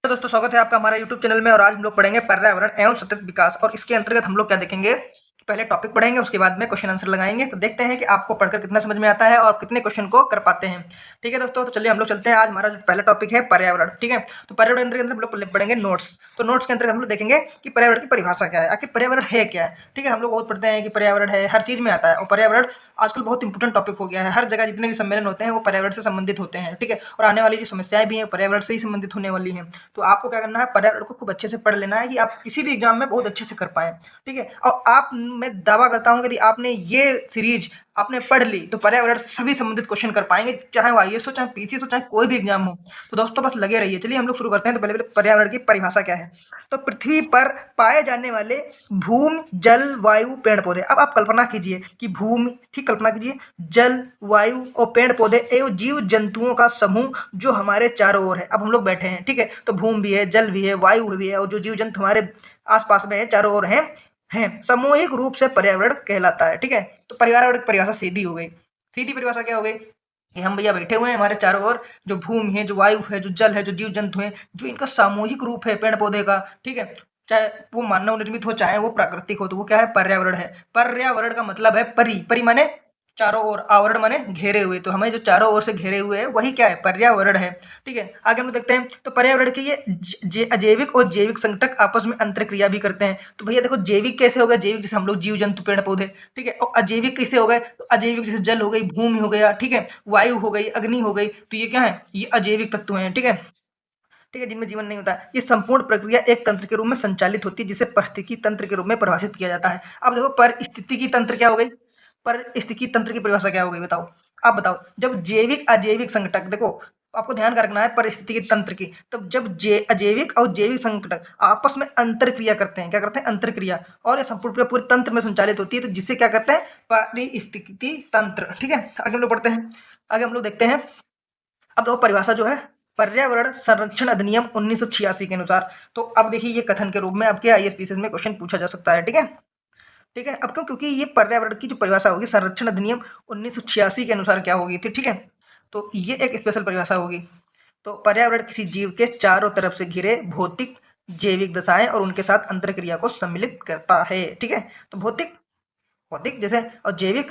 तो दोस्तों स्वागत है आपका हमारे YouTube चैनल में। और आज हम लोग पढ़ेंगे पर्यावरण एवं सतत विकास। और इसके अंतर्गत हम लोग क्या देखेंगे कि पहले टॉपिक पढ़ेंगे, उसके बाद में क्वेश्चन आंसर लगाएंगे। तो देखते हैं कि आपको पढ़कर कितना समझ में आता है और कितने क्वेश्चन को कर पाते हैं। ठीक है दोस्तों, तो चलिए हम लोग चलते हैं। आज हमारा जो पहला टॉपिक है पर्यावरण। ठीक है, तो पर्यावरण के अंदर हम लोग पढ़ेंगे नोट्स। तो नोट्स के अंतर्गत हम लोग देखेंगे कि पर्यावरण की परिभाषा क्या है, आखिर पर्यावरण है क्या है। ठीक है, हम लोग बहुत पढ़ते हैं कि पर्यावरण है, हर चीज में आता है। और पर्यावरण आजकल बहुत इंपॉर्टेंट टॉपिक हो गया है। हर जगह जितने भी सम्मेलन होते हैं वो पर्यावरण से संबंधित होते हैं। ठीक है, और आने वाली जो समस्याएं भी हैं पर्यावरण से ही संबंधित होने वाली हैं। तो आपको क्या करना है, पर्यावरण को खूब अच्छे से पढ़ लेना है कि आप किसी भी एग्जाम में बहुत अच्छे से कर पाए। ठीक है, और आप, मैं दावा करता हूं कि यदि आपने ये सीरीज आपने पढ़ ली तो पर्यावरण से सभी संबंधित क्वेश्चन कर पाएंगे, चाहे वो आईएएस हो, चाहे पीसीएस हो, चाहे कोई भी एग्जाम हो। तो दोस्तों बस लगे रहिए। चलिए हम लोग शुरू करते हैं। तो पहले पर्यावरण की परिभाषा क्या है। तो पृथ्वी पर पाए जाने वाले भूमि, जल, वायु, पेड़ पौधे। अब आप कल्पना कीजिए कि भूमि, ठीक कल्पना कीजिए, जल, वायु और पेड़ पौधे एवं जीव जंतुओं का समूह जो हमारे चारों ओर है। अब हम लोग बैठे हैं, ठीक है, तो भूमि भी है, जल भी है, वायु भी है, और जो जीव जंतु हमारे आसपास में है, चारों ओर हैं, सामूहिक रूप से पर्यावरण कहलाता है। ठीक है, तो पर्यावरण की परिभाषा सीधी हो गई। सीधी परिभाषा क्या हो गई कि हम भैया बैठे हुए हैं, हमारे चारों ओर जो भूमि है, जो वायु है, जो जल है, जो जीव जंतु है, जो इनका सामूहिक रूप है पेड़ पौधे का। ठीक है, चाहे वो मानव निर्मित हो चाहे वो प्राकृतिक हो, तो वो क्या है, पर्यावरण है। पर्यावरण का मतलब है परि, परि माने चारों ओर, आवरण माने घेरे हुए। तो हमें जो चारों ओर से घेरे हुए है वही क्या है, पर्यावरण है। ठीक है, आगे हम लोग देखते हैं। तो पर्यावरण के ये अजैविक और जैविक संगठक आपस में अंतर क्रिया भी करते हैं। तो भैया देखो, जैविक कैसे हो गया, जैविक जैसे हम लोग जीव जंतु पेड़ पौधे। ठीक है, और अजैविक कैसे हो गए, तो अजैविक जैसे जल हो गई, भूमि हो गया, ठीक है, वायु हो गई, अग्नि हो गई। तो ये क्या है, ये अजैविक तत्व हैं। ठीक है, ठीक है, जिनमें जीवन नहीं होता। ये संपूर्ण प्रक्रिया एक तंत्र के रूप में संचालित होती है जिसे परिस्थितिकी तंत्र के रूप में परिभाषित किया जाता है। अब देखो, परिस्थितिकी तंत्र क्या हो गई, परिस्थितिकी तंत्र की परिभाषा क्या हो गई, बताओ। आप बताओ, जब जैविक अजैविक संगठक, देखो आपको ध्यान रखना है परिस्थितिकी तंत्र की, तब जब अजैविक और जैविक संगठक आपस में अंतर क्रिया करते हैं, क्या करते हैं, अंतर क्रिया, और ये संपूर्ण पूरे तंत्र में संचालित होती है, तो जिसे क्या कहते हैं, परिस्थितिकी तंत्र। ठीक है, आगे हम लोग पढ़ते हैं, आगे हम लोग देखते हैं। अब देखो परिभाषा जो है, पर्यावरण संरक्षण अधिनियम 1986 के अनुसार। तो अब देखिए, ये कथन के रूप में आपके आईएएस पीसीएस में क्वेश्चन पूछा जा सकता है। ठीक है, ठीक है, अब क्यों, क्योंकि ये पर्यावरण की जो परिभाषा होगी संरक्षण अधिनियम 1986 के अनुसार क्या होगी थी। ठीक है, तो ये एक स्पेशल परिभाषा होगी। तो पर्यावरण किसी जीव के चारों तरफ से घिरे भौतिक, जैविक दशाएं और उनके साथ अंतर क्रिया को सम्मिलित करता है। ठीक है, तो भौतिक, भौतिक जैसे, और जैविक,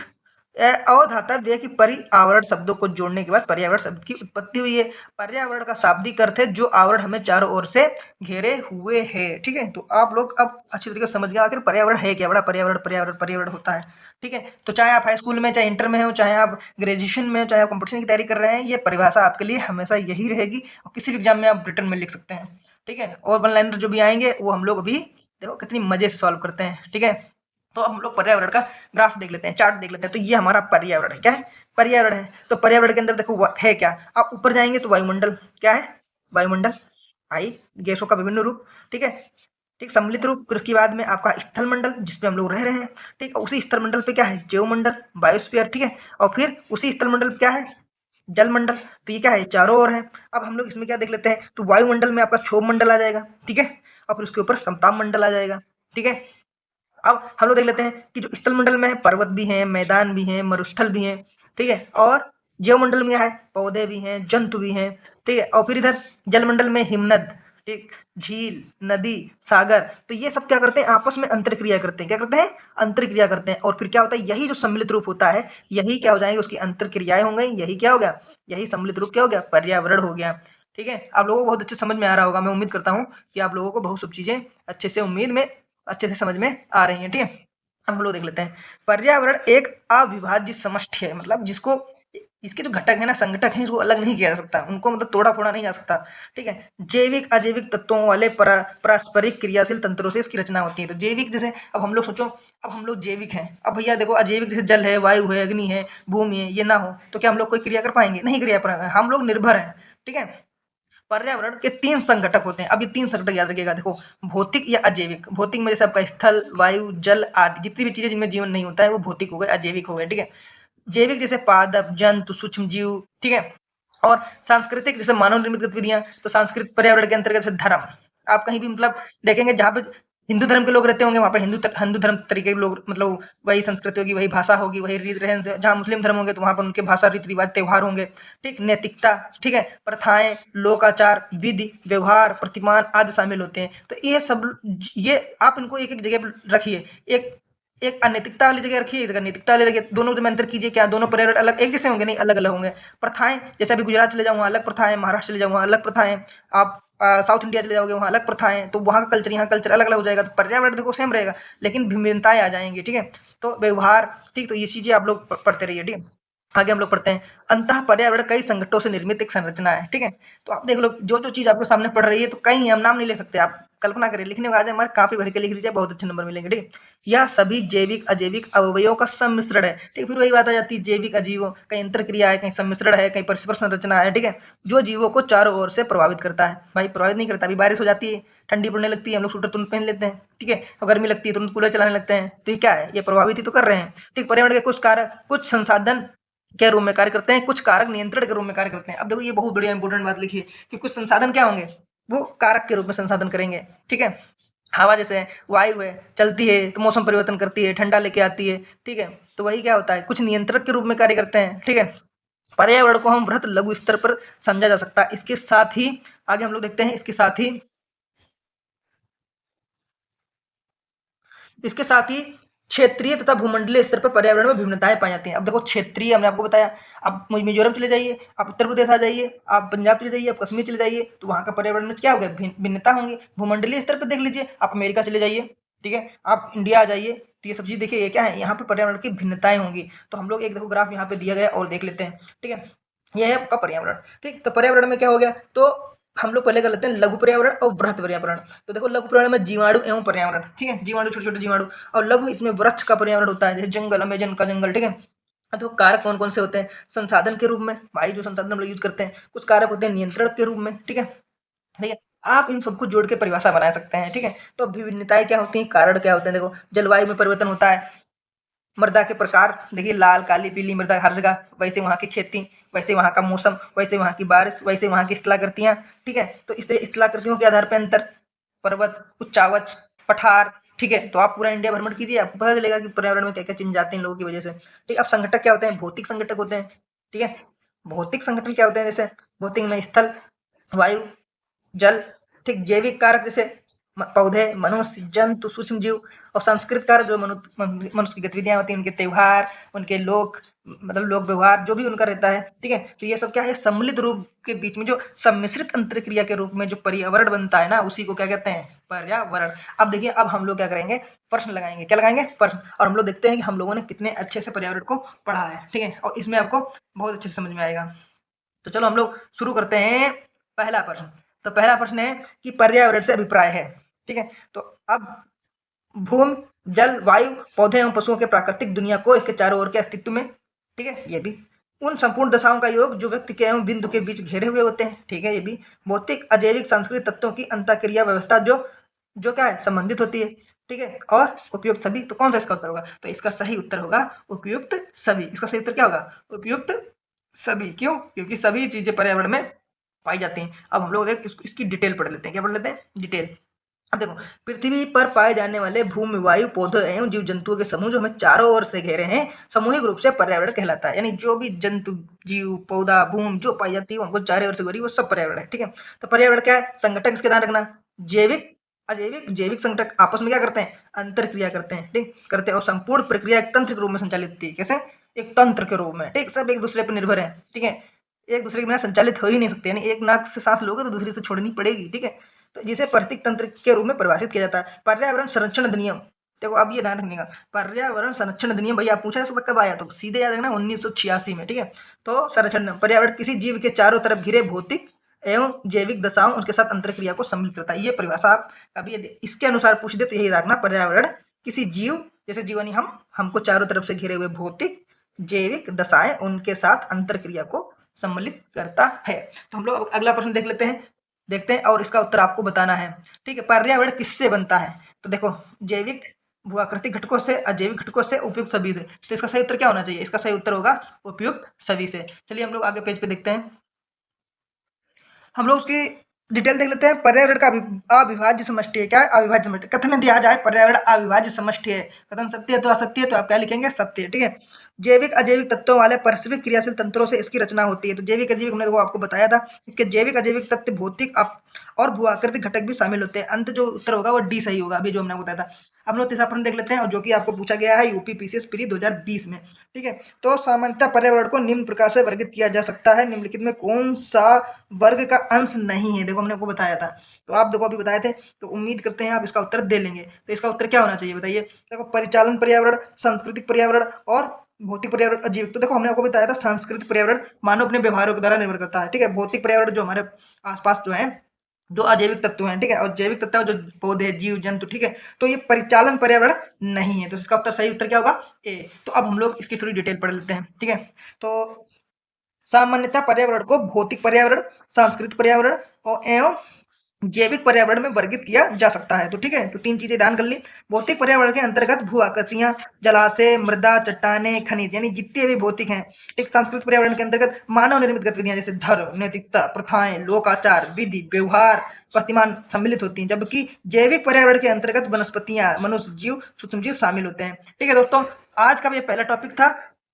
अवधातव्य है कि पर्यावरण शब्दों को जोड़ने के बाद पर्यावरण शब्द की उत्पत्ति हुई है। पर्यावरण का शाब्दिक अर्थ है जो आवरण हमें चारों ओर से घेरे हुए है। ठीक है, तो आप लोग अब अच्छी तरीके से समझ गए आखिर पर्यावरण है क्या। बड़ा पर्यावरण पर्यावरण पर्यावरण होता है। ठीक है, तो चाहे आप हाई स्कूल में, चाहे इंटर में हो, चाहे आप ग्रेजुएशन में हो, चाहे आप कंपटीशन की तैयारी कर रहे हैं, ये परिभाषा आपके लिए हमेशा यही रहेगी। और किसी भी एग्जाम में आप रिटर्न में लिख सकते हैं। ठीक है, और वन लाइनर जो भी आएंगे वो हम लोग अभी देखो कितनी मजे से सॉल्व करते हैं। ठीक है, तो हम लोग पर्यावरण का ग्राफ देख लेते हैं, चार्ट देख लेते हैं। तो ये हमारा पर्यावरण है, क्या है, पर्यावरण है। तो पर्यावरण के अंदर देखो है क्या, आप ऊपर जाएंगे तो वायुमंडल, क्या है, वायुमंडल, आई गैसों का विभिन्न रूप। ठीक है, ठीक, सम्मिलित रूप। फिर उसके बाद में आपका स्थल मंडल जिसपे हम लोग रह रहे हैं। ठीक, उसी स्थल मंडल पे क्या है, जैवमंडल, बायोस्फीयर। ठीक है, और फिर उसी स्थल मंडल पे क्या है, जल मंडल। तो ये क्या है, चारों ओर है। अब हम लोग इसमें क्या देख लेते हैं, तो वायुमंडल में आपका क्षोभ मंडल आ जाएगा। ठीक है, और फिर उसके ऊपर समताप मंडल आ जाएगा। ठीक है, अब हम लोग देख लेते हैं कि जो स्थल मंडल में है, पर्वत भी हैं, मैदान भी हैं, मरुस्थल भी हैं। ठीक है, और जैव मंडल में है, पौधे भी हैं, जंतु भी हैं। ठीक है, और फिर इधर जल मंडल में हिमनद, ठीक, झील, नदी, सागर। तो ये सब क्या करते हैं, आपस में अंतर क्रिया करते हैं। क्या करते हैं, अंतर क्रिया करते हैं। और फिर क्या होता है, यही जो सम्मिलित रूप होता है, यही क्या हो जाएंगे, उसकी अंतर क्रियाएं हो गई। यही क्या हो गया, यही सम्मिलित रूप क्या हो गया, पर्यावरण हो गया। ठीक है, आप लोगों को बहुत अच्छे समझ में आ रहा होगा। मैं उम्मीद करता हूँ कि आप लोगों को बहुत सब चीजें अच्छे से, उम्मीद में अच्छे से समझ में आ रही है। ठीक है, अब हम लोग देख लेते हैं। पर्यावरण एक अविभाज्य समष्टि है, मतलब जिसको, इसके जो घटक है ना, संगठक हैं, इसको अलग नहीं किया जा सकता, उनको मतलब तोड़ा फोड़ा नहीं जा सकता। ठीक है, जैविक अजैविक तत्वों वाले पारस्परिक क्रियाशील तंत्रों से इसकी रचना होती है। तो जैविक जैसे, अब हम लोग सोचो, अब हम लोग जैविक हैं, अब भैया देखो अजैविक जैसे जल है, वायु है, अग्नि है, भूमि है, ये ना हो तो क्या हम लोग कोई क्रिया कर पाएंगे, नहीं क्रिया कर पाएंगे, हम लोग निर्भर हैं। ठीक है, पर्यावरण के तीन संघटक होते हैं। अब ये तीन संघटक याद रखिएगा, देखो, भौतिक या अजैविक। भौतिक में जैसे आपका स्थल, वायु, जल आदि जितनी भी चीजें जिनमें जीवन नहीं होता है वो भौतिक हो गए, अजैविक हो गए। ठीक है, जैविक जैसे पादप, जंतु, सूक्ष्म जीव। ठीक है, और सांस्कृतिक जैसे मानव निर्मित गतिविधियां। तो सांस्कृतिक पर्यावरण के अंतर्गत जैसे धर्म, आप कहीं भी मतलब देखेंगे जहाँ पे हिंदू धर्म के लोग रहते होंगे, वहाँ पर हिंदू धर्म तरीके के लोग, मतलब वही संस्कृति होगी, वही भाषा होगी, वही रीत रहन। जहाँ मुस्लिम धर्म होंगे तो वहाँ पर उनके भाषा, रीति रिवाज, त्योहार होंगे। ठीक, नैतिकता, ठीक है, प्रथाएं, लोकाचार, विधि व्यवहार, प्रतिमान आदि शामिल होते हैं। तो ये सब, ये आप इनको एक एक जगह पर रखिए। एक एक अनैतिकता वाली जगह रखिए, एक नैतिकता वाली जगह, दोनों में अंतर कीजिए। क्या दोनों पर्यावरण अलग एक जैसे होंगे? नहीं, अलग अलग होंगे। प्रथाएं, जैसे अभी गुजरात चले जाओ वहाँ अलग प्रथाएं, महाराष्ट्र चले जाओ वहाँ अलग प्रथाएं, आप साउथ इंडिया चले जाओगे वहाँ अलग प्रथाएं, तो वहाँ का कल्चर यहाँ कल्चर अलग अलग हो जाएगा। तो पर्यावरण देखो सेम रहेगा, लेकिन भिन्नताएं आ जाएंगी। ठीक है, तो व्यवहार, ठीक, तो ये चीजें आप लोग पढ़ते रहिए। ठीक है, आगे हम लोग पढ़ते हैं। अंतः पर्यावरण कई संगठनों से निर्मित एक संरचना है। ठीक है, तो आप देख लो जो जो चीज आपके सामने पढ़ रही है, तो कई हम नाम नहीं ले सकते, आप कल्पना करिए। लिखने में आ जाए, हमारे काफी भर के लिख लीजिए, बहुत अच्छे नंबर मिलेंगे। ठीक है, यह सभी जैविक अजैविक अवयवों का सम्मिश्रण है। ठीक है, फिर वही बात आ जाती है, जैविक अजीवों, कहीं अंतर क्रिया है, कहीं सम्मिश्रण है, कहीं परस्पर संरचना है। ठीक है, जो जीवों को चारों ओर से प्रभावित करता है। भाई प्रभावित नहीं करता, अभी बारिश हो जाती है, ठंडी पड़ने लगती है, हम लोग स्वेटर तुरंत पहन लेते हैं। ठीक है, और गर्मी लगती है तुरंत कूलर चलाने लगते हैं। तो ये क्या है? ये प्रभावित ही तो कर रहे हैं। ठीक, पर्यावरण के कुछ कारक कुछ संसाधन के रूप में कार्य करते हैं, कुछ कारक नियंत्रण के रूप में कार्य करते हैं। अब देखो, ये बहुत बढ़िया इंपॉर्टेंट बात लिखी है कि कुछ संसाधन क्या होंगे? वो कारक के रूप में संसाधन करेंगे। ठीक है, हवा जैसे है, वायु है, चलती है तो मौसम परिवर्तन करती है, ठंडा लेके आती है। ठीक है, तो वही क्या होता है? कुछ नियंत्रक के रूप में कार्य करते हैं। ठीक है, पर्यावरण को हम वृहत लघु स्तर पर समझा जा सकता है। इसके साथ ही आगे हम लोग देखते हैं, इसके साथ ही क्षेत्रीय तथा भूमंडलीय स्तर पर पर्यावरण में भिन्नताएं पाई जाती हैं। अब देखो, क्षेत्रीय हमने आपको बताया, आप मिजोरम चले जाइए, आप उत्तर प्रदेश आ जाइए, आप पंजाब चले जाइए, आप कश्मीर चले जाइए, तो वहाँ का पर्यावरण में क्या होगा? भिन्नता होंगी। भूमंडलीय स्तर पर देख लीजिए, आप अमेरिका चले जाइए, ठीक है, आप इंडिया आ जाइए, तो ये सब चीज देखिए, ये क्या है? यहाँ पे पर्यावरण की भिन्नताएं होंगी। तो हम लोग एक देखो ग्राफ यहाँ पे दिया गया और देख लेते हैं। ठीक है, यह है आपका पर्यावरण। ठीक, तो पर्यावरण में क्या हो गया? तो हम लोग पहले कर लेते हैं लघु पर्यावरण और बृहत पर्यावरण। तो देखो, लघु पर्यावरण में जीवाणु एवं पर्यावरण, ठीक है, जीवाणु, छोटे छोटे जीवाणु। और लघु, इसमें वृक्ष का पर्यावरण होता है, जैसे जंगल, अमेजन का जंगल। ठीक है, तो कारक कौन कौन से होते हैं? संसाधन के रूप में, भाई जो संसाधन हम लोग यूज करते हैं। कुछ कारक होते हैं नियंत्रण के रूप में। ठीक है, ठीक है, आप इन सबको जोड़ के परिभाषा बना सकते हैं। ठीक है, तो विभिन्नताएं क्या होती हैं, कारण क्या होते हैं? देखो, जलवायु में परिवर्तन होता है, मृदा के प्रकार देखिए, लाल, काली, पीली मृदा हर जगह, वैसे वहाँ की खेती, वैसे वहाँ का मौसम, वैसे वहाँ की बारिश, वैसे वहाँ की स्थलाकृतियाँ। ठीक है, तो इस तरह स्थलाकृतियों के आधार पर अंतर, पर्वत, उच्चावच, पठार। ठीक है, तो आप पूरा इंडिया भ्रमण कीजिए, आपको पता चलेगा कि पर्यावरण में क्या क्या चेंज आते हैं लोगों की वजह से। ठीक, अब संगठक क्या होते हैं? भौतिक संगठक होते हैं। ठीक है, भौतिक संगठन क्या होते हैं? जैसे भौतिक में स्थल, वायु, जल। ठीक, जैविक कारक जैसे पौधे, मनुष्य, जंतु, सूक्ष्म जीव। और सांस्कृतिक कारक जो मनुष्य की गतिविधियां होती हैं, उनके त्योहार, उनके लोक, मतलब लोक व्यवहार, जो भी उनका रहता है। ठीक है, तो ये सब क्या है? सम्मिलित रूप के बीच में जो सम्मिश्रित अंतरक्रिया के रूप में जो पर्यावरण बनता है ना, उसी को क्या कहते हैं? पर्यावरण। अब देखिए, अब हम लोग क्या करेंगे? प्रश्न लगाएंगे। क्या लगाएंगे? प्रश्न। और हम लोग देखते हैं कि हम लोगों ने कितने अच्छे से पर्यावरण को पढ़ा है। ठीक है, और इसमें आपको बहुत अच्छे से समझ में आएगा। तो चलो हम लोग शुरू करते हैं। पहला प्रश्न, तो पहला प्रश्न है कि पर्यावरण से अभिप्राय है। ठीक है, तो अब भूमि, जल, वायु, पौधे एवं पशुओं के प्राकृतिक दुनिया को इसके चारों ओर के अस्तित्व में, ठीक है, ये भी उन संपूर्ण दशाओं का योग जो व्यक्ति के एवं बिंदु के बीच घेरे हुए होते हैं। ठीक है, ये भी भौतिक, अजैविक, सांस्कृतिक तत्वों की अंतःक्रिया व्यवस्था जो जो क्या है? संबंधित होती है। ठीक है, और उपयुक्त सभी। तो कौन सा इसका उत्तर होगा? तो इसका सही उत्तर होगा उपयुक्त सभी। इसका सही उत्तर क्या होगा? उपयुक्त सभी। क्यों? क्योंकि सभी चीजें पर्यावरण में पाई जाती हैं। अब हम लोग इसकी डिटेल पढ़ लेते हैं। क्या पढ़ लेते हैं? डिटेल। अब देखो, पृथ्वी पर पाए जाने वाले भूमि, वायु, पौधों एवं जीव जंतुओं के समूह जो हमें चारों ओर से घेरे हैं, सामूहिक रूप से पर्यावरण कहलाता है। यानी जो भी जंतु, जीव, पौधा, भूमि जो पाई जाती है, हमको चारों ओर से घेरी, वो सब पर्यावरण है। ठीक है, तो पर्यावरण क्या है? संगठक, इसके ध्यान रखना। जैविक, अजैविक, जैविक संगठक आपस में क्या करते हैं? अंतर क्रिया करते हैं। ठीक, करते हैं। और संपूर्ण प्रक्रिया एक तंत्र के रूप में संचालित होती है। कैसे? एक तंत्र के रूप में। ठीक, सब एक दूसरे पर निर्भर है। ठीक है, एक दूसरे के बिना संचालित हो ही नहीं सकते। यानी एक नाक से सांस लोगे तो दूसरी से छोड़नी पड़ेगी। ठीक है, तो जिसे प्रतीक तंत्र के रूप में परिभाषित किया जाता है। पर्यावरण संरक्षण अधिनियम, देखो अब ये ध्यान रखने का, पर्यावरण संरक्षण अधिनियम, भैया पूछा है कब आया? तो सीधे याद रखना 1986 में। ठीक है, तो संरक्षण, पर्यावरण किसी जीव के चारों तरफ घिरे भौतिक एवं जैविक दशाओं, उनके साथ अंतरक्रिया को सम्मिलित करता है। ये परिभाषा आप कभी इसके अनुसार पूछ दे तो यही रखना, पर्यावरण किसी जीव, जैसे जीवन हमको चारों तरफ से घिरे हुए भौतिक, जैविक दशाएं, उनके साथ अंतरक्रिया को सम्मिलित करता है। तो हम लोग अगला प्रश्न देखते हैं और इसका उत्तर आपको बताना है। ठीक है, पर्यावरण किससे बनता है? तो देखो, जैविक भूआकृतिक घटकों से, अजैविक घटकों से, उपयुक्त सभी से। तो इसका सही उत्तर क्या होना चाहिए? इसका सही उत्तर होगा उपयुक्त सभी से। चलिए हम लोग आगे पेज पे देखते हैं। हम लोग उसकी डिटेल देख लेते हैं। पर्यावरण का अविभाज्य समष्टि है। क्या है? अविभाज्य समष्टि। कथन दिया जाए पर्यावरण अविभाज्य समष्टि है, कथन सत्य है तो असत्य है, तो आप क्या लिखेंगे? सत्य। ठीक है। जैविक अजैविक तत्वों वाले पारिस्थितिक क्रियाशील तंत्रों से इसकी रचना होती है। तो जैविक अजैविक हमने वो आपको बताया था। इसके जैविक अजैविक तत्व भौतिक और भू आकृतिक घटक भी शामिल होते हैं। अंत जो उत्तर होगा वो डी सही होगा, अभी जो हमने बताया था। हम लोग तीसरा प्रश्न देख लेते हैं, और जो कि आपको पूछा गया है यूपी पीसीएस प्री 2020 में। ठीक है। तो सामान्यतः पर्यावरण को निम्न प्रकार से वर्गित किया जा सकता है। निम्नलिखित में कौन सा वर्ग का अंश नहीं है? देखो हमने आपको बताया था, तो आप देखो अभी बताए थे, तो उम्मीद करते हैं आप इसका उत्तर दे लेंगे। तो इसका उत्तर क्या होना चाहिए बताइए? देखो परिचालन पर्यावरण, सांस्कृतिक पर्यावरण और भौतिक पर्यावरण अजीव। तो देखो हमने आपको बताया था सांस्कृतिक पर्यावरण मानव अपने व्यवहारों के द्वारा निर्भर करता है। ठीक है। भौतिक पर्यावरण जो हमारे आसपास जो है, जो अजैविक तत्व हैं। ठीक है। और जैविक तत्व जो पौधे जीव जंतु। ठीक है। तो ये परिचालन पर्यावरण नहीं है, तो इसका उत्तर सही उत्तर क्या होगा? ए। तो अब हम लोग इसकी थोड़ी डिटेल पढ़ लेते हैं। ठीक है। तो सामान्यतः पर्यावरण को भौतिक पर्यावरण, सांस्कृतिक पर्यावरण और एवं जैविक पर्यावरण में वर्गित किया जा सकता है। तो ठीक है। तो तीन चीजें ध्यान कर ली। भौतिक पर्यावरण के अंतर्गत भू आकृतियां, जलाशय, मृदा, चट्टाने, खनिज, यानी जितने भी भौतिक हैं। एक सांस्कृतिक पर्यावरण के अंतर्गत मानव निर्मित गतिविधियां जैसे धर्म, नैतिकता, प्रथाएं, लोकाचार, विधि, व्यवहार, प्रतिमान सम्मिलित होती हैं। जबकि जैविक पर्यावरण के अंतर्गत वनस्पतियां, मनुष्य जीव, सूक्ष्म जीव शामिल होते हैं। ठीक है दोस्तों, आज का ये पहला टॉपिक था।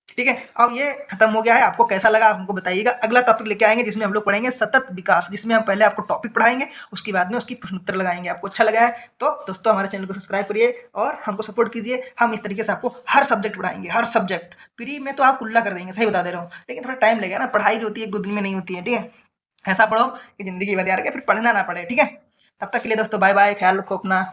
ठीक है। अब ये खत्म हो गया है। आपको कैसा लगा आप हमको बताइएगा। अगला टॉपिक लेके आएंगे जिसमें हम लोग पढ़ेंगे सतत विकास, जिसमें हम पहले आपको टॉपिक पढ़ाएंगे, उसके बाद में उसकी प्रश्नोत्तर लगाएंगे। आपको अच्छा लगा है तो दोस्तों हमारे चैनल को सब्सक्राइब करिए और हमको सपोर्ट कीजिए। हम इस तरीके से आपको हर सब्जेक्ट पढ़ाएंगे, हर सब्जेक्ट फ्री में। तो आप कुल्ला कर देंगे, सही बता दे रहा हूँ, लेकिन थोड़ा टाइम लगेगा ना। पढ़ाई जो होती है 1-2 दिन में नहीं होती है। ठीक है। ऐसा पढ़ो कि जिंदगी बदल के फिर पढ़ना ना पड़े। ठीक है। तब तक के लिए दोस्तों बाय बाय, ख्याल रखो अपना।